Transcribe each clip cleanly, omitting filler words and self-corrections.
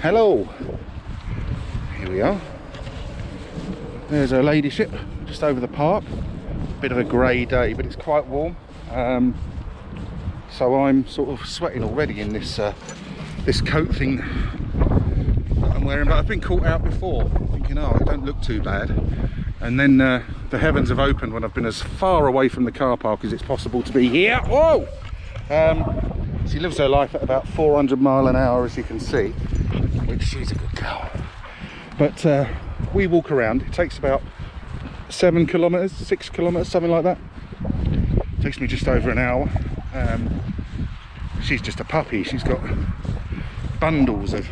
Hello. Here we are. There's her ladyship just over the park. Bit of a grey day, but it's quite warm. So I'm sort of sweating already in this this coat thing that I'm wearing. But I've been caught out before, thinking, oh, it don't look too bad. And then the heavens have opened when I've been as far away from the car park as it's possible to be here. Whoa! She lives her life at about 400 miles an hour, as you can see, which she's a good girl. But we walk around. It takes about 7 kilometers, 6 kilometers, something like that. It takes me just over an hour. She's just a puppy. She's got bundles of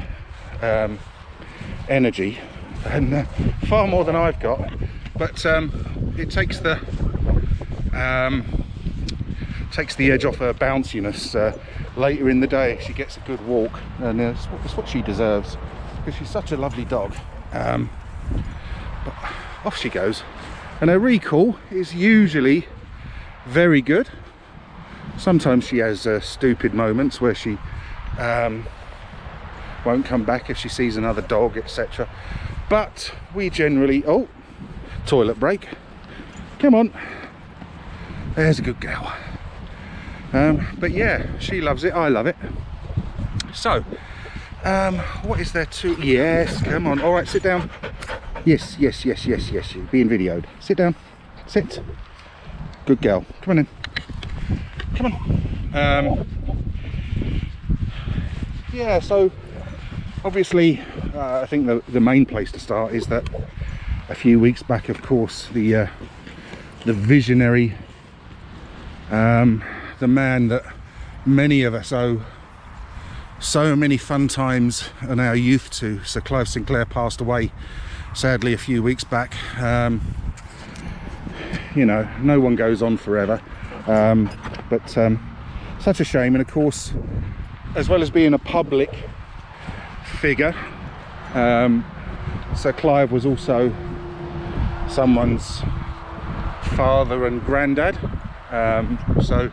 energy, and far more than I've got. But it takes the edge off her bounciness. Later in the day, she gets a good walk, and it's what she deserves, because she's such a lovely dog. But off she goes, and her recall is usually very good. Sometimes she has stupid moments where she won't come back if she sees another dog, etc. But we generally... Oh, toilet break. Come on. There's a good girl. But yeah, she loves it, I love it. So, what is there to... Yes, come on. All right, sit down. Yes, you're being videoed. Sit down. Sit. Good girl. Come on in. Come on. Yeah, so obviously I think the main place to start is that a few weeks back, of course, the visionary, the man that many of us owe so many fun times in our youth to, Sir Clive Sinclair, passed away sadly a few weeks back. You know, no one goes on forever, but such a shame. And of course, as well as being a public figure, Sir Clive was also someone's father and granddad. So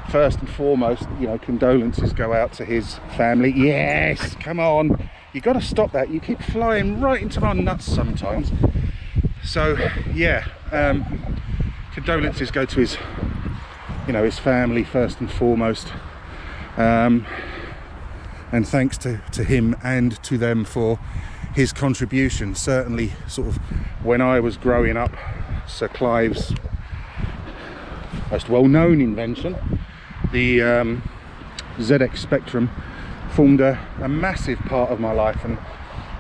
first and foremost, you know, condolences go out to his family. Yes, come on, you got to stop that. You keep flying right into my nuts sometimes. So yeah, condolences go to his, you know, his family first and foremost, and thanks to him and to them for his contribution. Certainly, sort of when I was growing up, Sir Clive's most well-known invention, the ZX Spectrum, formed a massive part of my life, and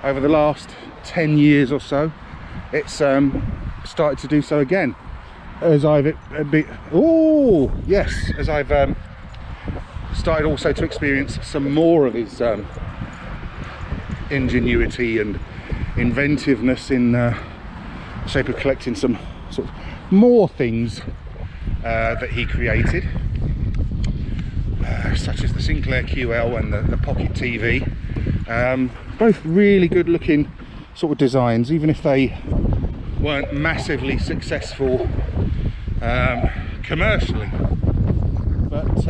over the last 10 years or so, it's started to do so again, as I've as I've started also to experience some more of his ingenuity and inventiveness in the shape of collecting some sort of more things that he created, such as the Sinclair QL and the Pocket TV. Both really good looking sort of designs, even if they weren't massively successful commercially, but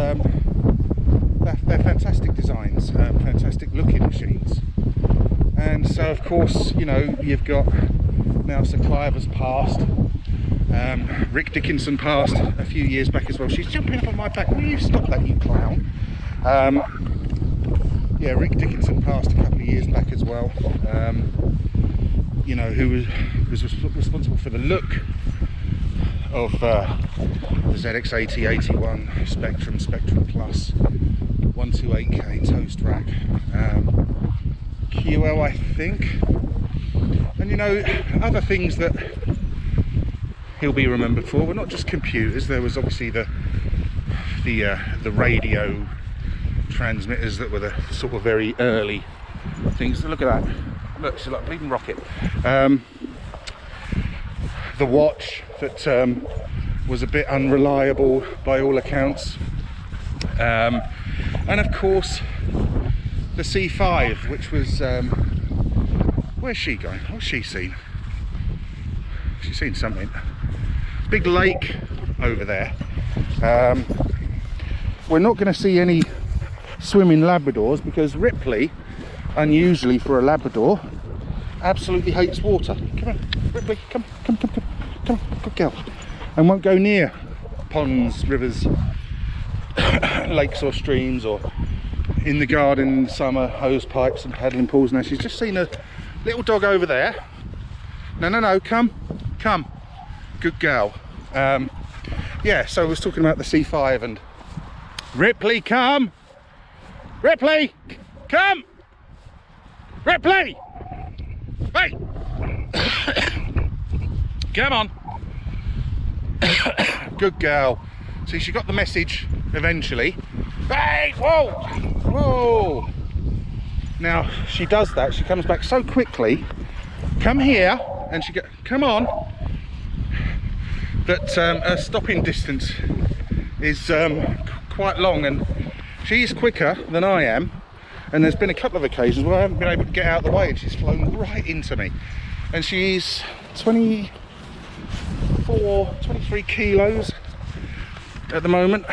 they're fantastic designs, fantastic looking machines. And so of course, you know, you've got now Sir Clive has passed, Rick Dickinson passed a few years back as well. She's jumping up on my back. Will you stop that, you clown? Yeah, Rick Dickinson passed a couple of years back as well. You know, who was responsible for the look of the ZX80, 81, Spectrum Plus, 128K toast rack, QL, I think. And you know, other things that he'll be remembered for were not just computers. There was obviously the radio transmitters that were the sort of very early things. Look at that. Look, she's like a bleeding rocket. The watch that was a bit unreliable by all accounts. And of course, the C5, which was... where's she going? What's she seen? She's seen something. Big lake over there. We're not going to see any swimming Labradors because Ripley unusually for a Labrador, absolutely hates water. Come on, Ripley, come, good girl. And won't go near ponds, rivers, lakes or streams, or in the garden in summer, hose pipes and paddling pools. Now she's just seen a little dog over there. No, come, good girl. Yeah, so I was talking about the C5 and Ripley, come, Ripley, come, Ripley, hey, come on. Good girl. See, she got the message eventually. Hey, whoa. Now she does that, she comes back so quickly, come here, and she come on, that her stopping distance is quite long, and she's quicker than I am. And there's been a couple of occasions where I haven't been able to get out of the way and she's flown right into me. And she's 23 kilos at the moment,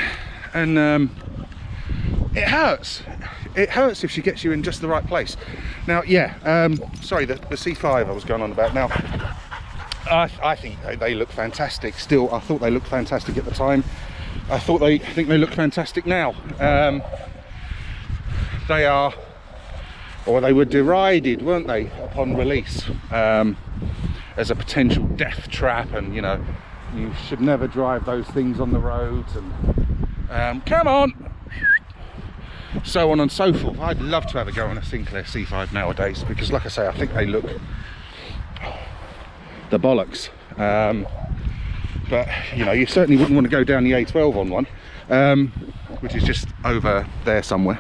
and it hurts if she gets you in just the right place. Now, yeah, sorry, the C5 I was going on about. Now, I think they look fantastic still. I thought they looked fantastic at the time. I think they look fantastic now. They are, or they were derided, weren't they, upon release, as a potential death trap, and you know, you should never drive those things on the roads, and come on, so on and so forth. I'd love to have a go on a Sinclair C5 nowadays, because like I say, I think they look the bollocks. But you know, you certainly wouldn't want to go down the A12 on one, which is just over there somewhere.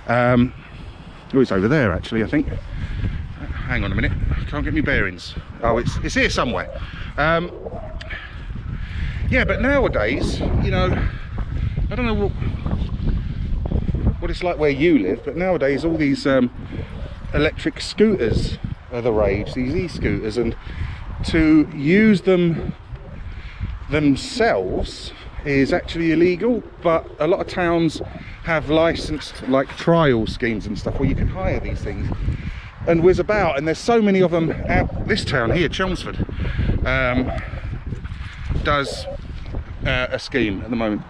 Oh, it's over there actually, I think. Hang on a minute, I can't get my bearings. Oh, it's here somewhere. Yeah, but nowadays, you know, I don't know what it's like where you live, but nowadays all these electric scooters are the rage, these e-scooters, and to use them themselves is actually illegal, but a lot of towns have licensed like trial schemes and stuff where you can hire these things and whiz about, and there's so many of them out. This town here, Chelmsford, does a scheme at the moment,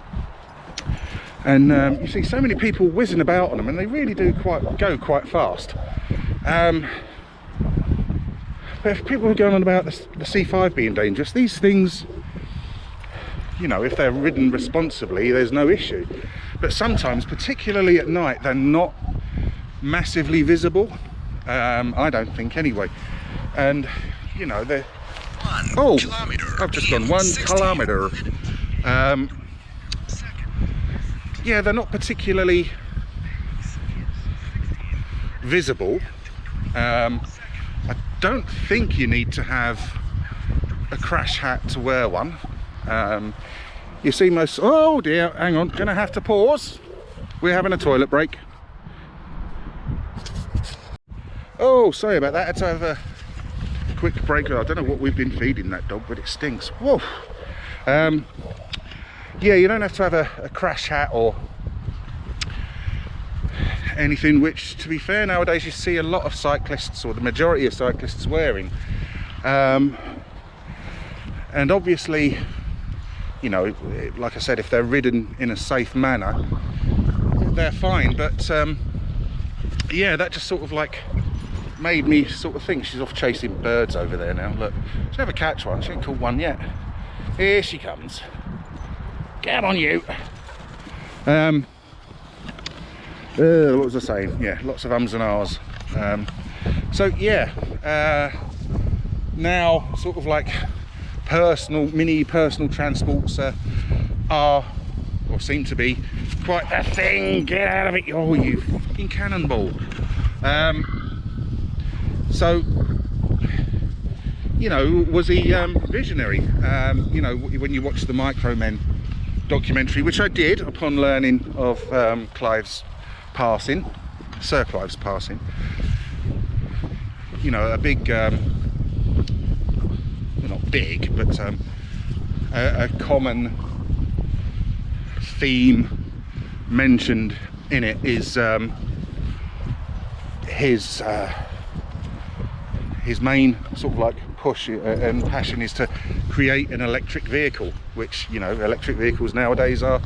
and you see so many people whizzing about on them, and they really do go quite fast. But if people are going on about the C5 being dangerous, these things, you know, if they're ridden responsibly, there's no issue. But sometimes, particularly at night, they're not massively visible. I don't think anyway. And you know, they're I've just gone 1 kilometer. Yeah, they're not particularly visible. I don't think you need to have a crash hat to wear one. You see most, oh dear, hang on, gonna have to pause. We're having a toilet break. Oh, sorry about that, I had to have a quick break. I don't know what we've been feeding that dog, but it stinks. Whoa. Yeah, you don't have to have a crash hat or anything, which, to be fair, nowadays you see a lot of cyclists, or the majority of cyclists, wearing. And obviously, you know, like I said, if they're ridden in a safe manner, they're fine. But yeah, that just sort of like made me sort of think. She's off chasing birds over there now. Look, she'll never catch one. She ain't caught one yet. Here she comes. Get on, you. What was I saying? Yeah, lots of ums and ahs. So yeah, now sort of like mini personal transports are, or seem to be, quite a thing. Get out of it! Oh, you fucking cannonball! So, you know, was he visionary? You know, when you watch the Micromen documentary, which I did upon learning of Clive's passing, Sir Clive's passing, you know, a big, well, not big, but a common theme mentioned in it is his main sort of like push and passion is to create an electric vehicle, which, you know, electric vehicles nowadays are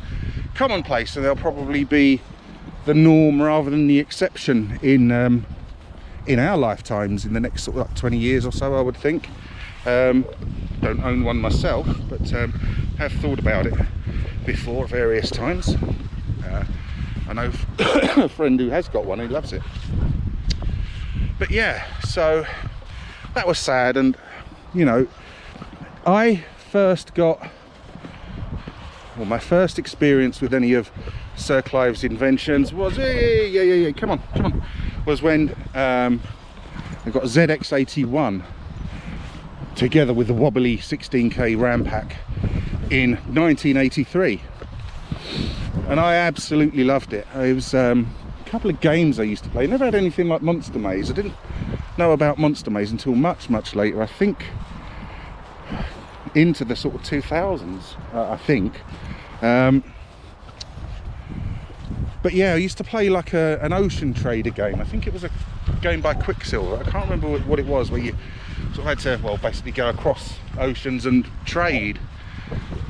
commonplace, and they'll probably be the norm rather than the exception in our lifetimes in the next sort of like 20 years or so, I would think. Don't own one myself, but have thought about it before at various times. I know a friend who has got one, who loves it. But yeah, so that was sad. And you know, I first got, well, my first experience with any of Sir Clive's inventions was come on, was when I got a ZX81 together with the wobbly 16k RAM pack in 1983, and I absolutely loved it. It was a couple of games I used to play. I never had anything like Monster Maze. I didn't know about Monster Maze until much later, I think into the sort of 2000s, I think. But yeah, I used to play like an Ocean Trader game. I think it was a game by Quicksilver. I can't remember what it was, where you sort of had to, well, basically go across oceans and trade,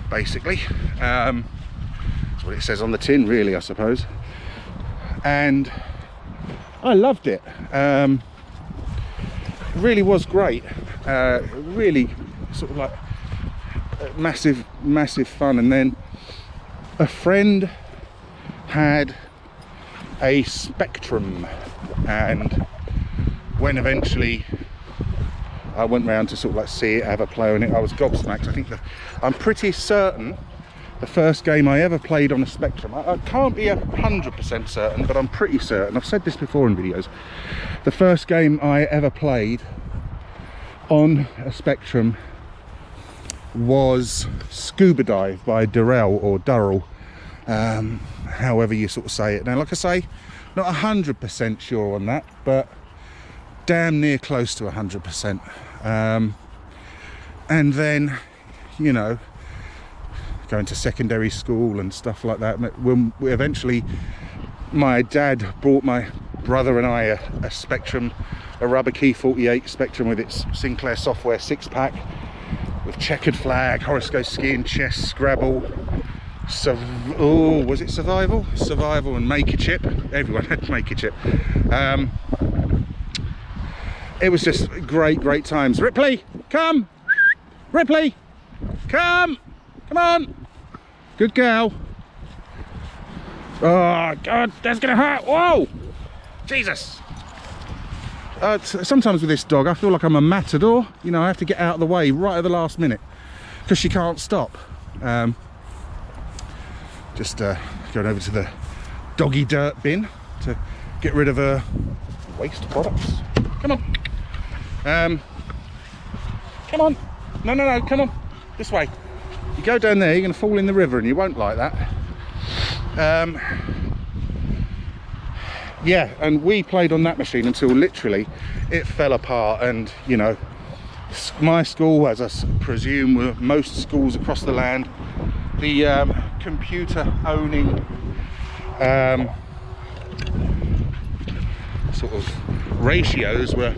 basically. That's what it says on the tin, really, I suppose. And I loved it. It really was great. Really sort of like massive fun. And then a friend had a Spectrum, and when eventually I went round to sort of like see it, have a play on it, I was gobsmacked. I think I'm pretty certain the first game I ever played on a Spectrum, I can't be 100% certain, but I'm pretty certain, I've said this before in videos, the first game I ever played on a Spectrum was Scuba Dive by Durrell, however you sort of say it. Now, like I say, not 100% sure on that, but damn near close to 100%. And then, you know, going to secondary school and stuff like that, when we eventually, my dad bought my brother and I a Spectrum, a Rubber Key 48 Spectrum with its Sinclair software 6-pack with checkered flag, horoscope skin, chess, Scrabble, was it Survival and Make a Chip. Everyone had Make a Chip. It was just great times. Ripley, come! Ripley, come on, good girl. Oh God, that's gonna hurt. Whoa, Jesus. Sometimes with this dog I feel like I'm a matador, you know. I have to get out of the way right at the last minute because she can't stop. Just going over to the doggy dirt bin to get rid of her waste products. Come on. Come on. No, come on. This way. You go down there, you're going to fall in the river, and you won't like that. Yeah, and we played on that machine until literally it fell apart. And, you know, my school, as I presume were most schools across the land, the computer owning sort of ratios were,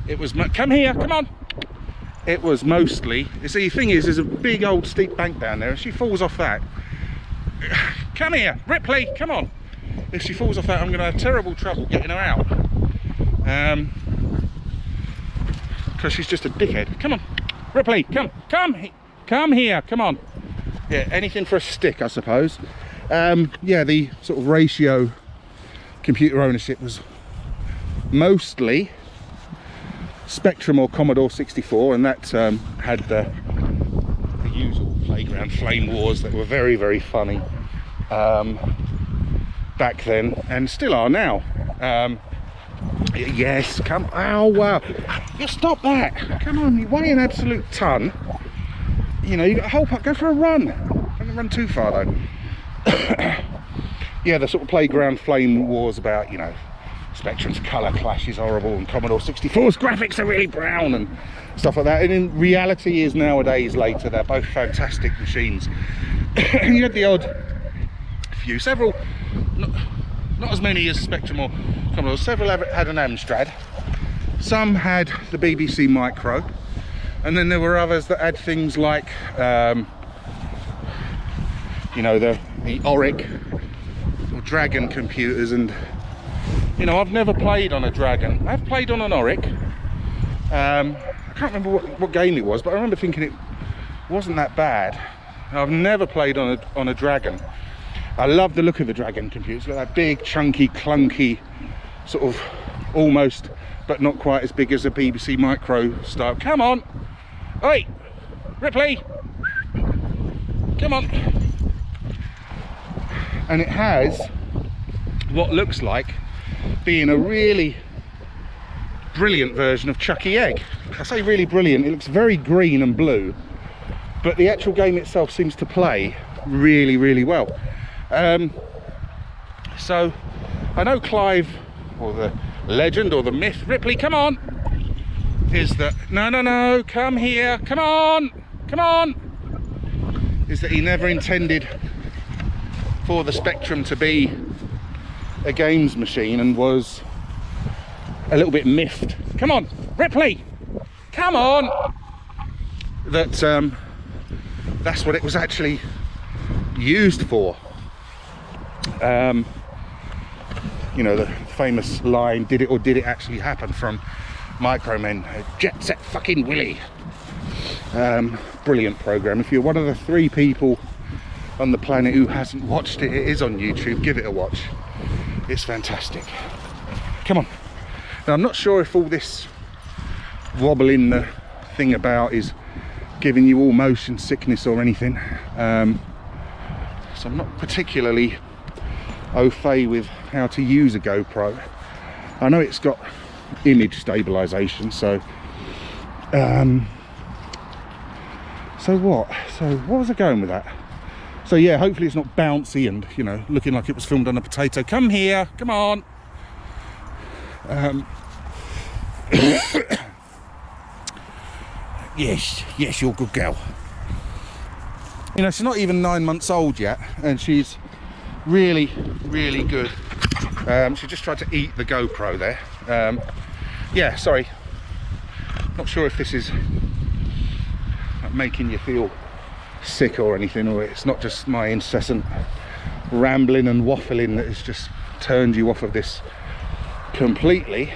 it was, come here, come on. It was mostly, you see, the thing is, there's a big old steep bank down there. If she falls off that, come here, Ripley, come on. If she falls off that, I'm going to have terrible trouble getting her out. Because she's just a dickhead. Come on, Ripley, come here, come on. Yeah, anything for a stick, I suppose. Yeah, the sort of ratio computer ownership was mostly Spectrum or Commodore 64, and that had the usual playground flame wars that were very funny back then, and still are now. Yes, come, oh wow, you stop that, come on, you weigh an absolute ton, you know, you got a whole pot, go for a run, don't run too far though. Yeah, the sort of playground flame wars about, you know, Spectrum's colour clash is horrible and Commodore 64's graphics are really brown and stuff like that, and in reality is nowadays later, they're both fantastic machines. And you had the odd few, several, not as many as Spectrum or Commodore. Several had an Amstrad. Some had the BBC Micro, and then there were others that had things like, you know, the Auric or Dragon computers. And you know, I've never played on a Dragon. I've played on an Auric. I can't remember what game it was, but I remember thinking it wasn't that bad. I've never played on a Dragon. I love the look of the Dragon computers, like that big, chunky, clunky, sort of almost, but not quite as big as a BBC Micro style. Come on! Oi! Ripley! Come on! And it has what looks like being a really brilliant version of Chucky Egg. I say really brilliant, it looks very green and blue, but the actual game itself seems to play really, really well. So I know Clive, or the legend or the myth, Ripley, come on, is that no, come here, come on, is that he never intended for the Spectrum to be a games machine, and was a little bit miffed. Come on, Ripley, come on, that that's what it was actually used for. You know, the famous line, did it or did it actually happen, from Micromen, Jet Set fucking Willy. Brilliant program. If you're one of the 3 people on the planet who hasn't watched it, it is on YouTube. Give it a watch, it's fantastic. Come on. Now, I'm not sure if all this wobbling the thing about is giving you all motion sickness or anything, so I'm not particularly au fait with how to use a GoPro. I know it's got image stabilization, so what was I going with that? So yeah, hopefully it's not bouncy and, you know, looking like it was filmed on a potato. Come here, come on. Yes, you're a good girl. You know, she's not even 9 months old yet, and she's really, really good. She just tried to eat the GoPro there. Yeah, sorry. Not sure if this is making you feel sick or anything, or it's not just my incessant rambling and waffling that has just turned you off of this completely.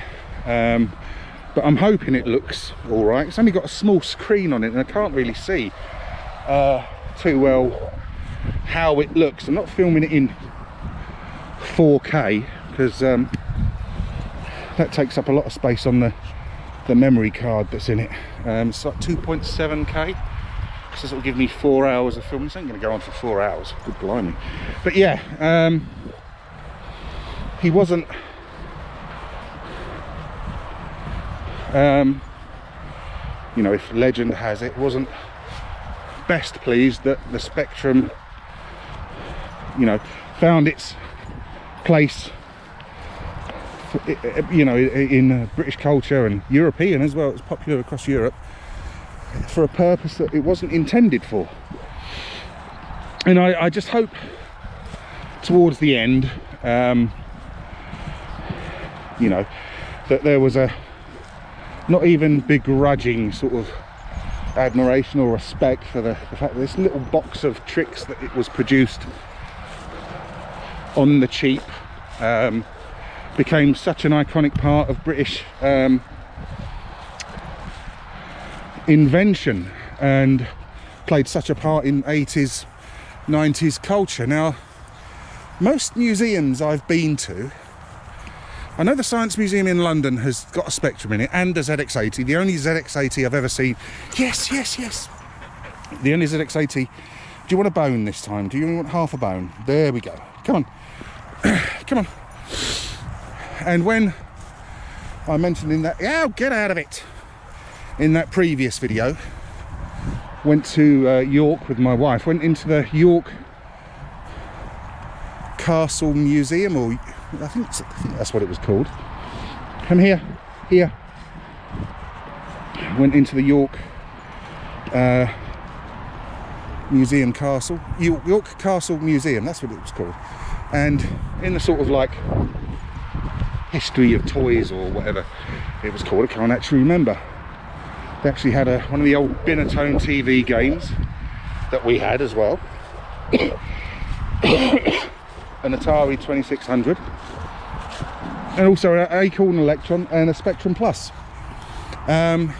But I'm hoping it looks all right. It's only got a small screen on it, and I can't really see too well how it looks. I'm not filming it in 4K because that takes up a lot of space on the memory card that's in it. It's like 2.7K, so this will give me 4 hours of filming. This ain't going to go on for 4 hours, good blimey. But yeah, he wasn't you know, if legend has it, wasn't best pleased that the Spectrum, you know, found its place, you know, in British culture and European as well. It's popular across Europe for a purpose that it wasn't intended for. And I just hope towards the end, you know, that there was a not even begrudging sort of admiration or respect for the fact that this little box of tricks that it was produced on the cheap became such an iconic part of British invention and played such a part in 80s, 90s culture. Now, most museums I've been to, I know the Science Museum in London has got a Spectrum in it, and a ZX80. The only ZX80 I've ever seen. Yes. The only ZX80. Do you want a bone this time? Do you want half a bone? There we go. Come on. Come on. And when I mentioned in that, oh, get out of it, in that previous video, went to York with my wife, went into the York Castle Museum, or I think that's what it was called. Come here. Went into the York Museum Castle, York Castle Museum, that's what it was called. And in the sort of like history of toys or whatever it was called. I can't actually remember. They actually had one of the old Binatone TV games that we had as well. An Atari 2600. And also an Acorn Electron and a Spectrum Plus. And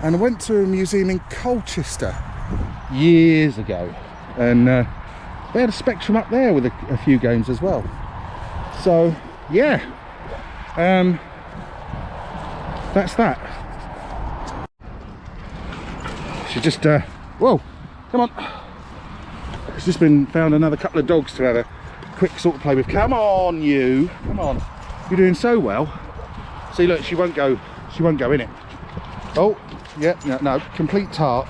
I went to a museum in Colchester years ago. And they had a Spectrum up there with a few games as well. So, yeah. That's that. She just whoa, come on. It's just been found another couple of dogs to have a quick sort of play with. Come on, you, come on, you're doing so well. See, look, she won't go in it. Oh yeah, no, complete tart.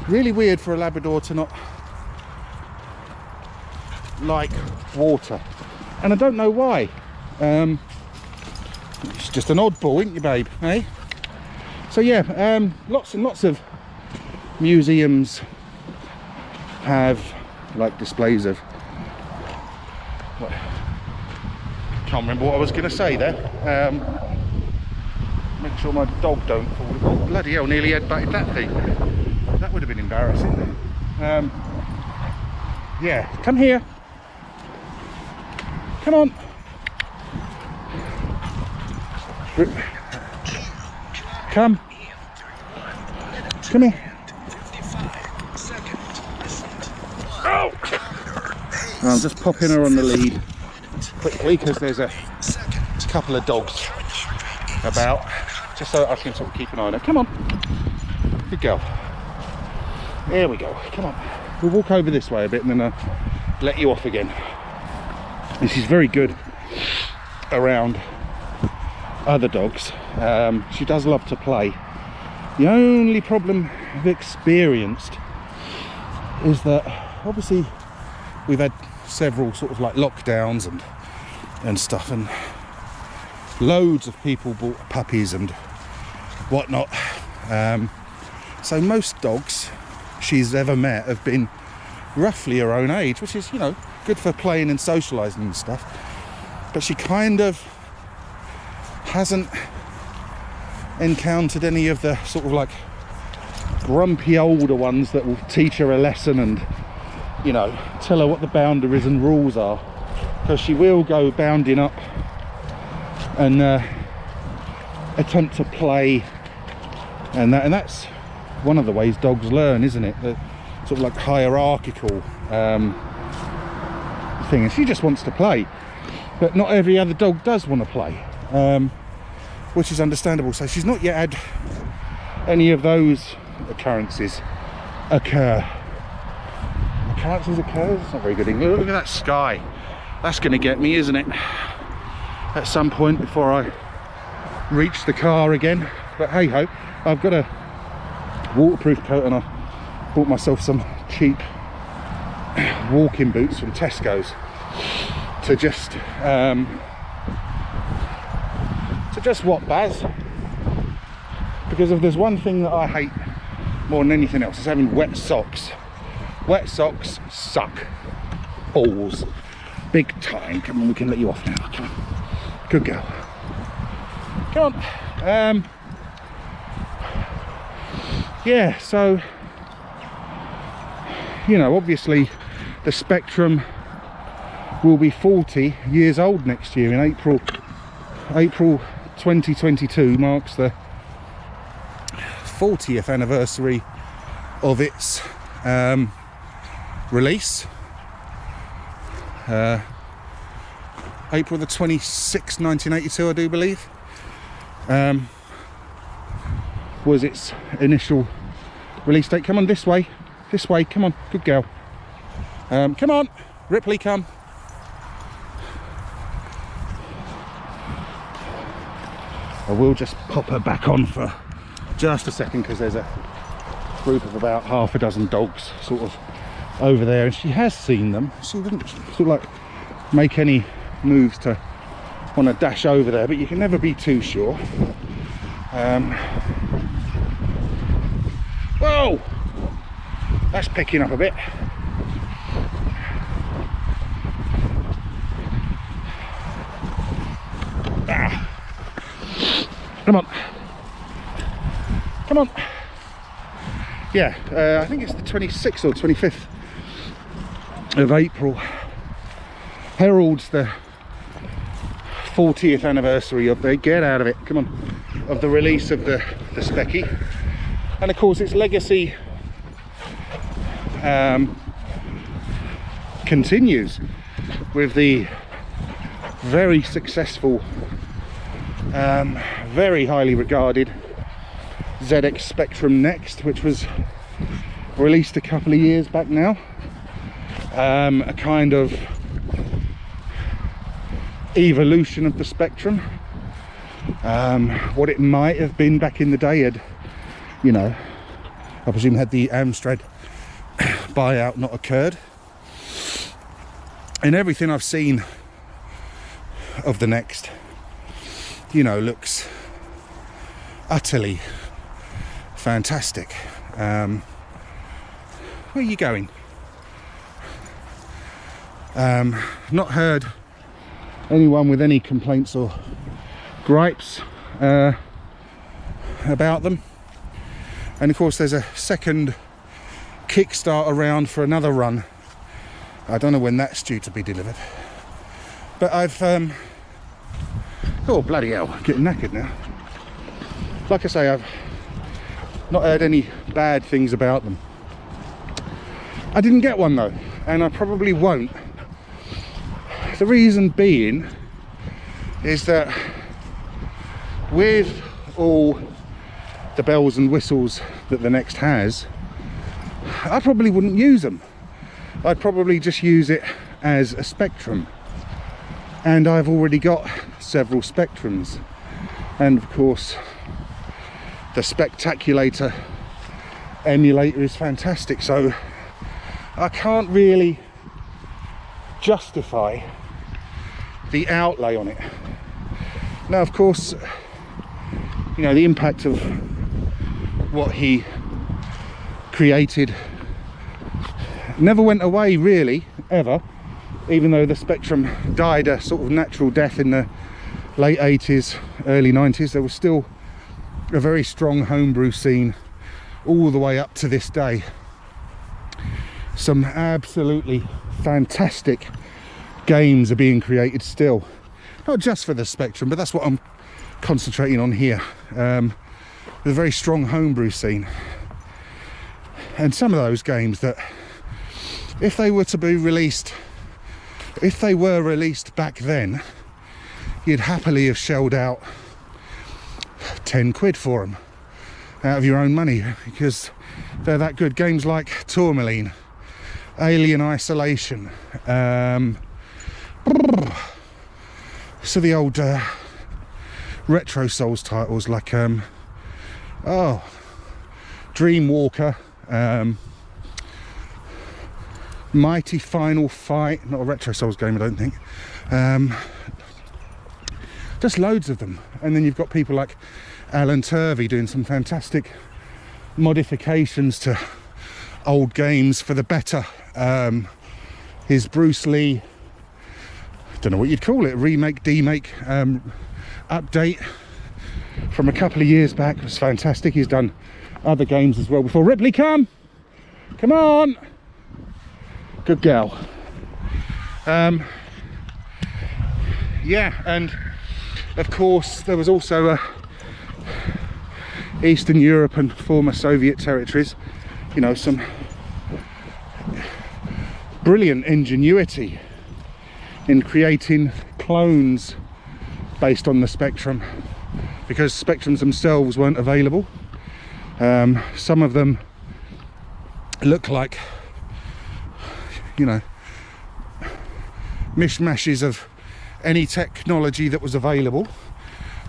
Really weird for a Labrador to not like water, and I don't know why. It's just an oddball, isn't you, babe, eh? So yeah, lots and lots of museums have like displays of can't remember what I was going to say there. Make sure my dog don't fall. Oh bloody hell, nearly headbutted that thing. That would have been embarrassing. Yeah, come here, come on. Come here. Oh! I'm just popping her on the lead quickly because there's a couple of dogs about, just so I can sort of keep an eye on her. Come on, good girl. There we go. Come on. We'll walk over this way a bit and then I'll let you off again. And she's very good around other dogs. She does love to play. The only problem I've experienced is that obviously we've had several sort of like lockdowns and stuff, and loads of people bought puppies and whatnot. So most dogs she's ever met have been roughly her own age, which is, you know, good for playing and socializing and stuff. But she kind of hasn't encountered any of the sort of like grumpy older ones that will teach her a lesson and, you know, tell her what the boundaries and rules are, because she will go bounding up and attempt to play, and that's one of the ways dogs learn, isn't it? The sort of like hierarchical thing. And she just wants to play, but not every other dog does want to play, which is understandable. So she's not yet had any of those occurrences occur. Occurrences occur? It's not very good English. Look at that sky. That's going to get me, isn't it? At some point before I reach the car again. But hey ho, I've got a waterproof coat and I bought myself some cheap walking boots from Tesco's to just what, Baz? Because if there's one thing that I hate more than anything else, is having wet socks. Wet socks suck balls big time. Come on, we can let you off now. Come on, good girl. Come on. Yeah, so, you know, obviously the Spectrum will be 40 years old next year in April 2022 marks the 40th anniversary of its release. April the 26th, 1982, I do believe, was its initial release date. Come on, this way, come on, good girl. Come on, Ripley, come. I will just pop her back on for just a second because there's a group of about half a dozen dogs sort of over there, and she has seen them. She didn't sort of like make any moves to want to dash over there, but you can never be too sure. Whoa, that's picking up a bit. Come on. Come on. Yeah, I think it's the 26th or 25th of April. Heralds the 40th anniversary of the, get out of it, come on, of the release of the Specky. And of course its legacy continues with the very successful, very highly regarded ZX Spectrum Next, which was released a couple of years back now. A kind of evolution of the Spectrum. What it might have been back in the day had, you know, I presume had the Amstrad buyout not occurred. And everything I've seen of the Next, you know, looks utterly fantastic. Where are you going? Not heard anyone with any complaints or gripes about them. And of course there's a second Kickstarter round for another run. I don't know when that's due to be delivered, but I've oh bloody hell, getting knackered now. Like I say, I've not heard any bad things about them. I didn't get one though, and I probably won't. The reason being is that with all the bells and whistles that the Next has, I probably wouldn't use them. I'd probably just use it as a Spectrum, and I've already got several Spectrums, and of course the Spectaculator emulator is fantastic, so I can't really justify the outlay on it. Now of course, you know, the impact of what he created never went away really, ever, even though the Spectrum died a sort of natural death in the late 80s, early 90s. There was still a very strong homebrew scene all the way up to this day. Some absolutely fantastic games are being created still, not just for the Spectrum, but that's what I'm concentrating on here. With a very strong homebrew scene, and some of those games that if they were to be released, if they were released back then, you'd happily have shelled out 10 quid for them out of your own money, because they're that good. Games like Tourmaline, Alien Isolation, so the old retro Souls titles like Dreamwalker, Mighty Final Fight, not a retro Souls game I don't think, just loads of them. And then you've got people like Alan Turvey doing some fantastic modifications to old games for the better. His Bruce Lee, don't know what you'd call it, remake, demake, update from a couple of years back was fantastic. He's done other games as well before. Ripley, come on, good girl. Yeah, and of course there was also Eastern Europe and former Soviet territories, you know, some brilliant ingenuity in creating clones based on the Spectrum, because Spectrums themselves weren't available. Some of them look like, you know, mishmashes of any technology that was available.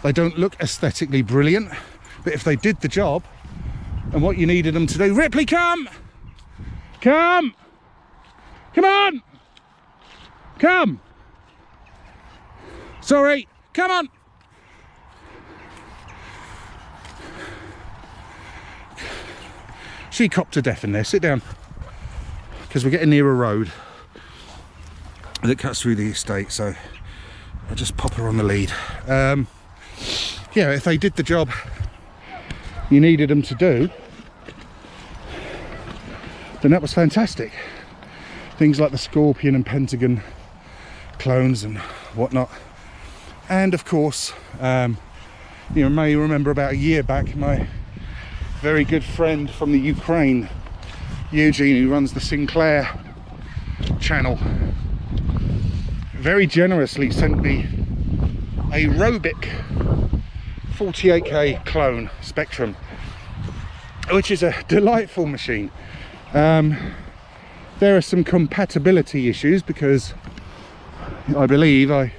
They don't look aesthetically brilliant, but if they did the job and what you needed them to do, Ripley, come on, sorry, come on. She copped to death in there. Sit down, because we're getting near a road that cuts through the estate, so I'll just pop her on the lead. yeah, if they did the job you needed them to do, then that was fantastic. Things like the Scorpion and Pentagon clones and whatnot. And of course, you may remember about a year back, my very good friend from the Ukraine, Eugene, who runs the Sinclair channel, very generously sent me a Robic 48K clone Spectrum, which is a delightful machine. There are some compatibility issues because I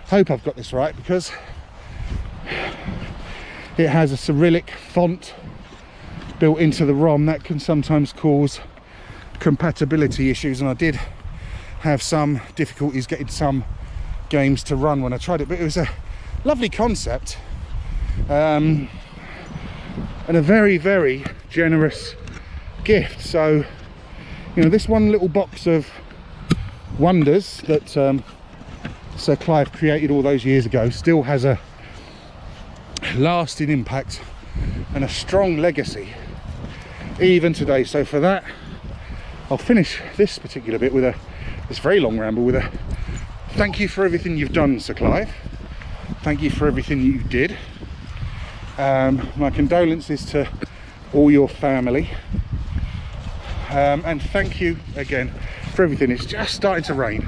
hope I've got this right, because it has a Cyrillic font built into the ROM that can sometimes cause compatibility issues, and I did have some difficulties getting some games to run when I tried it, but it was a lovely concept, and a very, very generous gift. So, you know, this one little box of wonders that Sir Clive created all those years ago still has a lasting impact and a strong legacy even today. So for that, I'll finish this particular bit with this very long ramble with a thank you for everything you've done, Sir Clive. Thank you for everything you did. My condolences to all your family, and thank you again for everything. It's just starting to rain.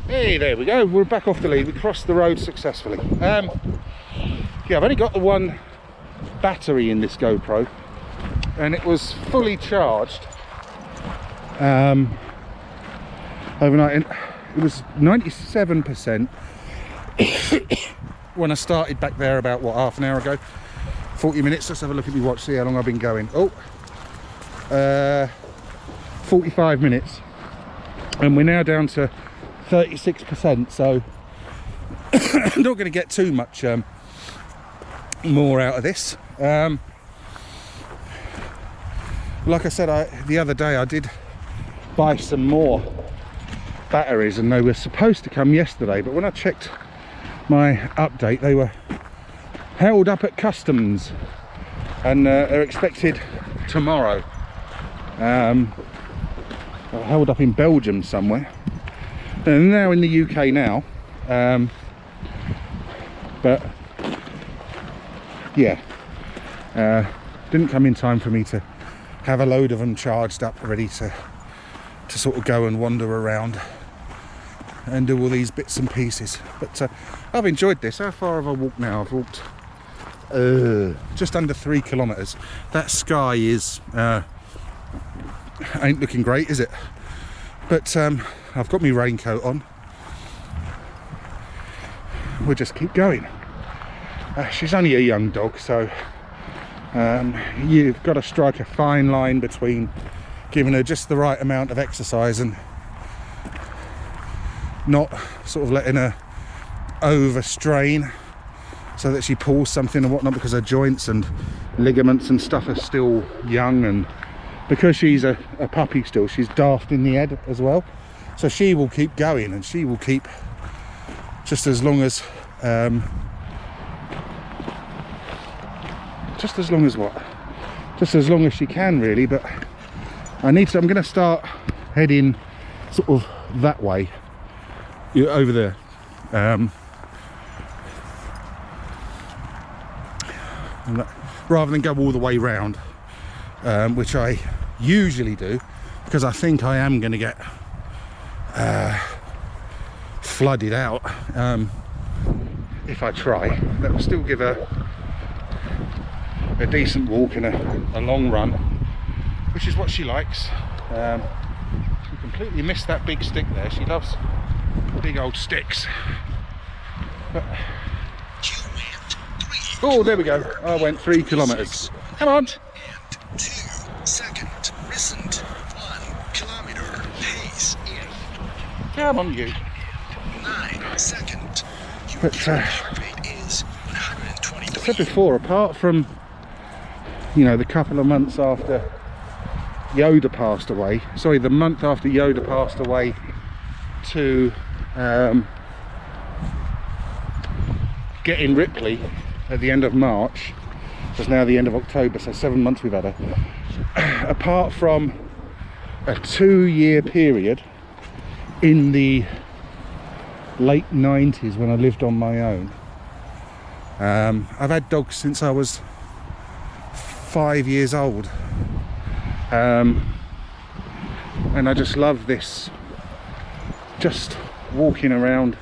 Hey, there we go, we're back off the lead. We crossed the road successfully. Yeah, I've only got the one battery in this GoPro, and it was fully charged overnight, and it was 97% when I started back there about, what, half an hour ago, 40 minutes. Let's have a look at my watch, see how long I've been going. 45 minutes, and we're now down to 36%, so I'm not going to get too much more out of this. Like I said, the other day I did buy some more batteries, and they were supposed to come yesterday, but when I checked my update, they were held up at customs and are expected tomorrow. Held up in Belgium somewhere, and now in the UK now, but yeah, didn't come in time for me to have a load of them charged up, ready to sort of go and wander around and do all these bits and pieces. But I've enjoyed this. How far have I walked now? I've walked just under 3 kilometers. That sky is ain't looking great, is it? But I've got my raincoat on. We'll just keep going. She's only a young dog, so you've got to strike a fine line between giving her just the right amount of exercise and not sort of letting her overstrain so that she pulls something and whatnot, because her joints and ligaments and stuff are still young, and because she's a puppy still, she's daft in the head as well. So she will keep going, and she will keep just as long as what? Just as long as she can, really. But I'm going to start heading sort of that way, over there, rather than go all the way round, which I usually do, because I think I am going to get flooded out if I try. That will still give her a decent walk and a long run, which is what she likes. She completely missed that big stick there. She loves big old sticks. But, oh, there we go. I went 3 kilometers. Come on. And 2 second. Recent 1 kilometer pace in. Come on, you. 9 second. But Heart rate is 123. I said before, apart from, you know, the couple of months after Yoda passed away, sorry, the month after Yoda passed away to getting Ripley at the end of March. It's now the end of October, so 7 months we've had her. Apart from a 2-year period in the late 90s when I lived on my own, I've had dogs since I was 5 years old, and I just love this, just walking around,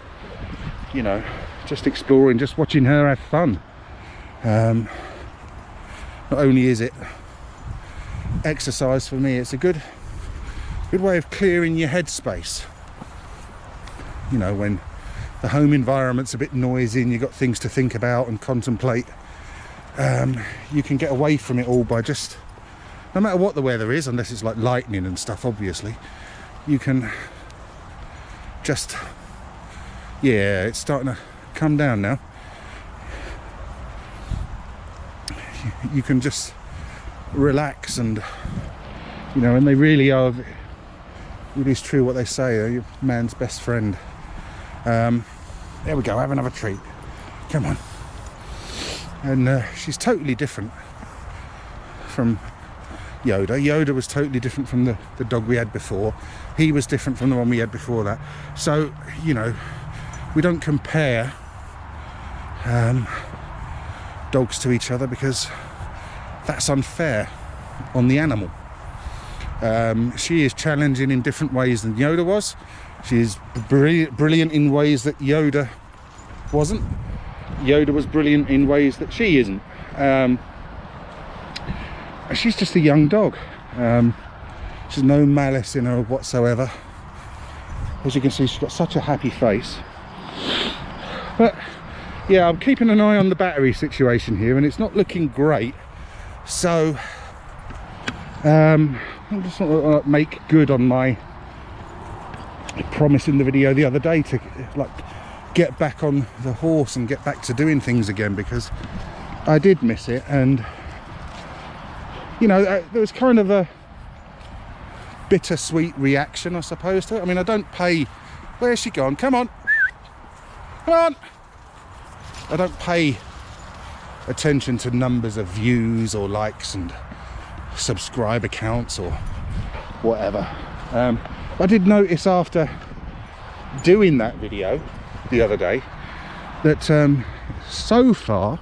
you know, just exploring, just watching her have fun. Not only is it exercise for me, it's a good way of clearing your headspace. You know, when the home environment's a bit noisy and you've got things to think about and contemplate, you can get away from it all by just, no matter what the weather is, unless it's like lightning and stuff, obviously, you can just, yeah, it's starting to come down now. You can just relax, and you know, and they really are, it is true what they say, are your man's best friend. There we go, have another treat, come on. And she's totally different from Yoda. Yoda was totally different from the dog we had before. He was different from the one we had before that. So, you know, we don't compare dogs to each other, because that's unfair on the animal. She is challenging in different ways than Yoda was. She is brilliant in ways that Yoda wasn't. Yoda was brilliant in ways that she isn't. She's just a young dog. She's no malice in her whatsoever. As you can see, she's got such a happy face. But yeah, I'm keeping an eye on the battery situation here, and it's not looking great. So I'm just want to make good on my promise in the video the other day to like get back on the horse and get back to doing things again, because I did miss it. And you know, there was kind of a bittersweet reaction, I suppose, to it. I mean, I don't pay, where's she gone? Come on, come on. I don't pay attention to numbers of views or likes and subscriber counts or whatever. I did notice after doing that video the other day that so far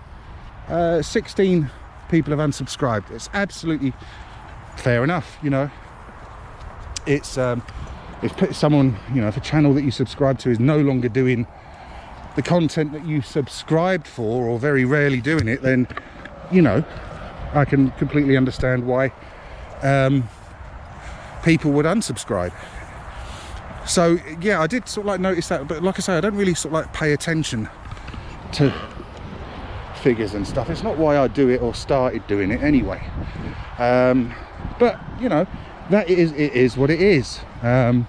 16 people have unsubscribed. It's absolutely fair enough, you know. It's if someone, you know, if a channel that you subscribe to is no longer doing the content that you subscribed for, or very rarely doing it, then, you know, I can completely understand why people would unsubscribe. So yeah, I did sort of like notice that, but like I say, I don't really sort of like pay attention to figures and stuff. It's not why I do it or started doing it anyway. But you know, that it is what it is. Like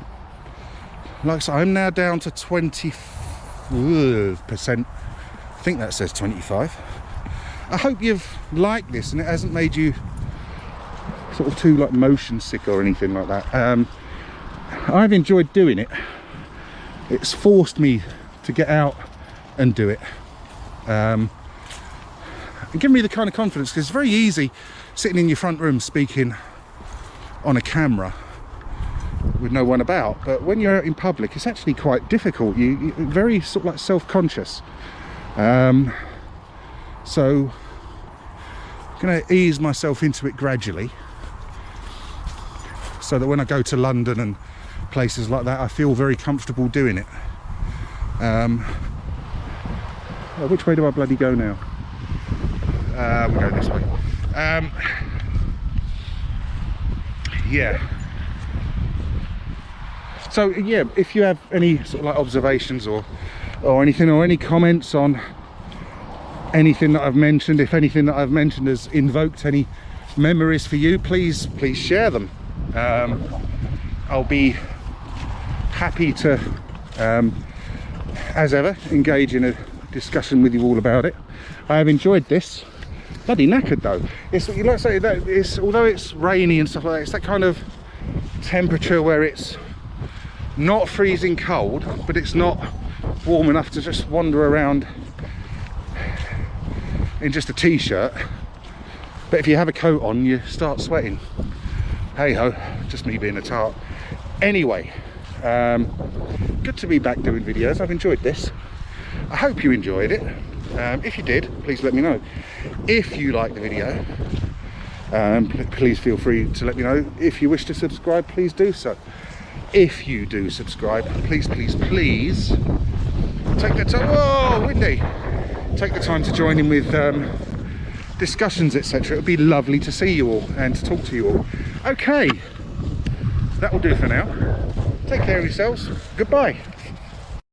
I say, I'm now down to 20%. I think that says 25. I hope you've liked this and it hasn't made you sort of too like motion sick or anything like that. I've enjoyed doing it. It's forced me to get out and do it, and give me the kind of confidence, because it's very easy sitting in your front room speaking on a camera with no one about, but when you're out in public it's actually quite difficult. You're very sort of like self-conscious. So I'm going to ease myself into it gradually, so that when I go to London and places like that I feel very comfortable doing it. Which way do I bloody go now? We'll go this way. Yeah. So yeah, if you have any sort of like observations or anything, or any comments on anything that I've mentioned, if anything that I've mentioned has invoked any memories for you, please share them. I'll be happy to, as ever, engage in a discussion with you all about it. I have enjoyed this. Bloody knackered though. It's, like I say, that it's, although it's rainy and stuff like that, it's that kind of temperature where it's not freezing cold, but it's not warm enough to just wander around in just a t-shirt, but if you have a coat on you start sweating. Hey ho, just me being a tart. Anyway, good to be back doing videos. I've enjoyed this. I hope you enjoyed it. If you did, please let me know. If you like the video, please feel free to let me know. If you wish to subscribe, please do so. If you do subscribe, please take the time. Whoa, windy! Take the time to join in with discussions, etc. It would be lovely to see you all and to talk to you all. Okay, that will do for now. Take care of yourselves. Goodbye.